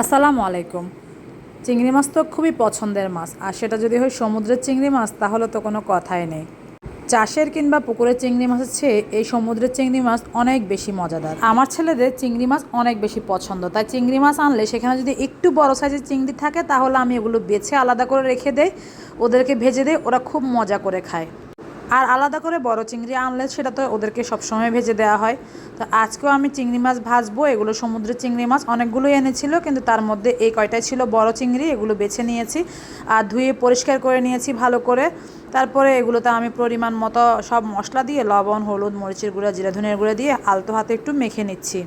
আসসালামু আলাইকুম। চিংড়ি মাছ তো খুবই পছন্দের মাছ, আর সেটা যদি হয় সমুদ্রের চিংড়ি মাছ তাহলে তো কোনো কথাই নেই। চাষের কিংবা পুকুরের চিংড়ি মাছের চেয়ে এই সমুদ্রের চিংড়ি মাছ অনেক বেশি মজাদার। আমার ছেলেদের চিংড়ি মাছ অনেক বেশি পছন্দ, তাই চিংড়ি মাছ আনলে সেখানে যদি একটু বড় সাইজের চিংড়ি থাকে তাহলে আমি এগুলো বেছে আলাদা করে রেখে দেই, ওদেরকে ভেজে দেই, ওরা খুব মজা করে খায়। আর আলাদা করে বড় চিংড়ি আনলে সেটা তো ওদেরকে সবসময় ভেজে দেওয়া হয়। তো আজকেও আমি চিংড়ি মাছ ভাজবো। এগুলো সমুদ্রের চিংড়ি মাছ অনেকগুলোই এনেছিল, কিন্তু তার মধ্যে এই কয়টাই ছিল বড় চিংড়ি। এগুলো বেছে নিয়েছি আর ধুয়ে পরিষ্কার করে নিয়েছি ভালো করে। তারপরে এগুলোতে আমি পরিমাণ মতো সব মশলা দিয়ে লবণ, হলুদ, মরিচের গুঁড়া, জিরা ধনিয়ার গুঁড়া দিয়ে আলতো হাতে একটু মেখে নিচ্ছি।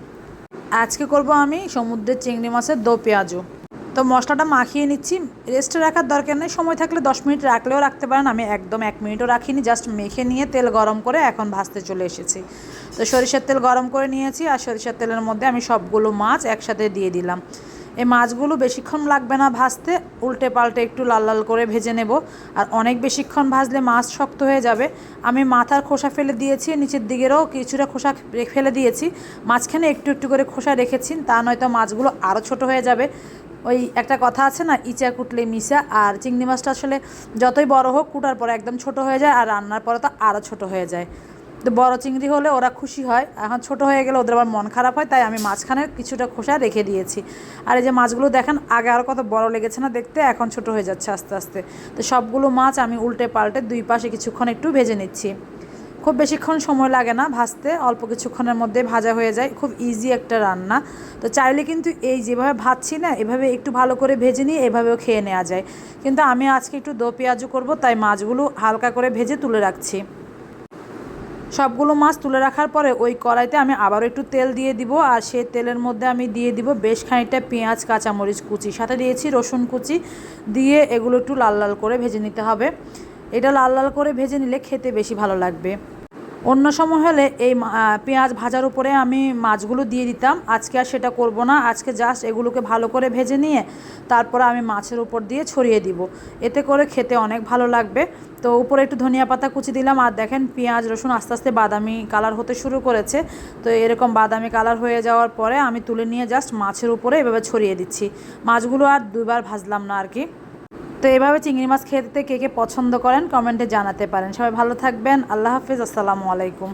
আজকে করব আমি সমুদ্রের চিংড়ি মাছের দো পেঁয়াজু। তো মশলাটা মাখিয়ে নিচ্ছি। রেস্টে রাখার দরকার নেই, সময় থাকলে 10 মিনিট রাখলেও রাখতে পারেন। আমি একদম 1 মিনিটও রাখিনি, জাস্ট মেখে নিয়ে তেল গরম করে এখন ভাজতে চলে এসেছি। তো সরিষার তেল গরম করে নিয়েছি, আর সরিষার তেলের মধ্যে আমি সবগুলো মাছ একসাথে দিয়ে দিলাম। এই মাছগুলো বেশিক্ষণ লাগবে না ভাজতে, উল্টে পাল্টে একটু লাল লাল করে ভেজে নেব। আর অনেক বেশিক্ষণ ভাজলে মাছ শক্ত হয়ে যাবে। আমি মাথার খোসা ফেলে দিয়েছি, নিচের দিকেরও কিছুটা খোসা ফেলে দিয়েছি, মাঝখানে একটু একটু করে খোসা রেখেছি, তা নয়তো মাছগুলো আরও ছোট হয়ে যাবে। ওই একটা কথা আছে না, ইচা কুটলে মিশা, আর চিংড়ি মাছটা আসলে যতই বড় হোক কুটার পরে একদম ছোট হয়ে যায়, আর রান্নার পরে তো আরও ছোট হয়ে যায়। তো বড় চিংড়ি হলে ওরা খুশি হয়, এখন ছোট হয়ে গেলে ওদের আবার মন খারাপ হয়, তাই আমি মাঝখানে কিছুটা খোসা রেখে দিয়েছি। আর এই যে মাছগুলো দেখেন, আগে আরও কত বড় লেগেছে না দেখতে, এখন ছোট হয়ে যাচ্ছে আস্তে আস্তে। তো সবগুলো মাছ আমি উল্টে পাল্টে দুই পাশে কিছুক্ষণ একটু ভেজে নিচ্ছি। খুব বেশিক্ষণ সময় লাগে না ভাজতে, অল্প কিছুক্ষণের মধ্যে ভাজা হয়ে যায়, খুব ইজি একটা রান্না। তো চাইলে কিন্তু এই যেভাবে ভাজছি না, এভাবে একটু ভালো করে ভেজে নিয়ে এভাবেও খেয়ে নেওয়া যায়। কিন্তু আমি আজকে একটু দো পেঁয়াজু করবো, তাই মাছগুলো হালকা করে ভেজে তুলে রাখছি। সবগুলো মাছ তুলে রাখার পরে ওই কড়াইতে আমি আবারও একটু তেল দিয়ে দিব, আর সেই তেলের মধ্যে আমি দিয়ে দিব বেশ খানিকটা পেঁয়াজ, কাঁচামরিচ কুচি, সাথে দিয়েছি রসুন কুচি, দিয়ে এগুলো একটু লাল লাল করে ভেজে নিতে হবে। এটা লাল লাল করে ভেজে নিলে খেতে বেশি ভালো লাগবে। অন্য সময় হলে এই পেঁয়াজ ভাজার উপরে আমি মাছগুলো দিয়ে দিতাম, আজকে আর সেটা করব না। আজকে জাস্ট এগুলোকে ভালো করে ভেজে নিয়ে তারপরে আমি মাছের উপর দিয়ে ছড়িয়ে দিব, এতে করে খেতে অনেক ভালো লাগবে। তো উপরে একটু ধনিয়া পাতা কুচি দিলাম, আর দেখেন পেঁয়াজ রসুন আস্তে আস্তে বাদামি কালার হতে শুরু করেছে। তো এরকম বাদামি কালার হয়ে যাওয়ার পরে আমি তুলে নিয়ে জাস্ট মাছের উপরে এভাবে ছড়িয়ে দিচ্ছি। মাছগুলো আর দুইবার ভাজলাম না আর কি। তো এভাবে চিংড়ি মাছ খেতে কে কে পছন্দ করেন কমেন্টে জানাতে পারেন। সবাই ভালো থাকবেন। আল্লাহ হাফিজ। আসসালামু আলাইকুম।